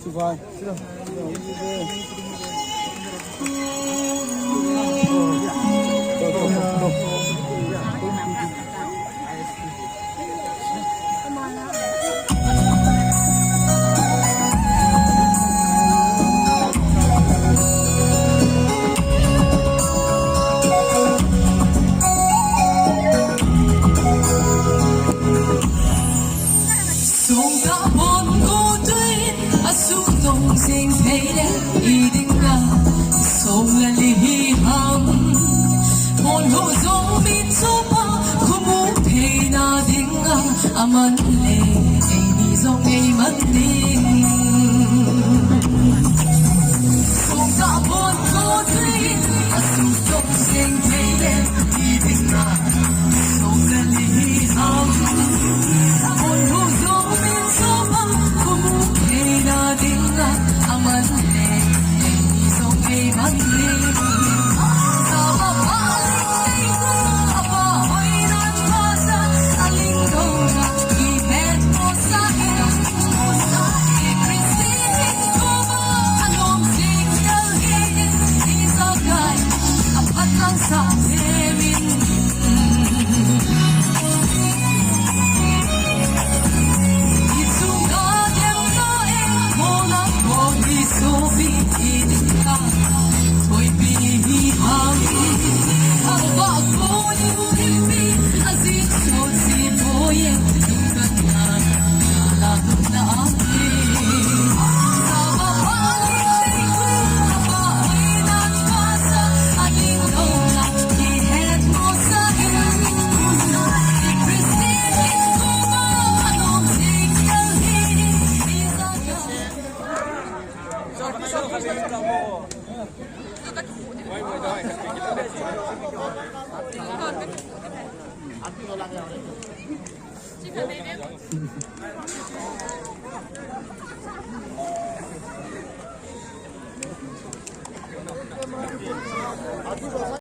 吃饭，是的，一定啊，送了离行，我路上面走吧，苦木陪那定啊，阿曼嘞，你总给曼定，送到我左对，阿苏中心陪嘞，一定啊，送了离行，我路上面走吧，苦木陪那定啊。Aman ni song ay mandi sa mapaling ko apa hoy nan pasa aling dona ihet mo sa akin Christine ko ba anong singalhin isagay apat lang sa amin Chicken baby.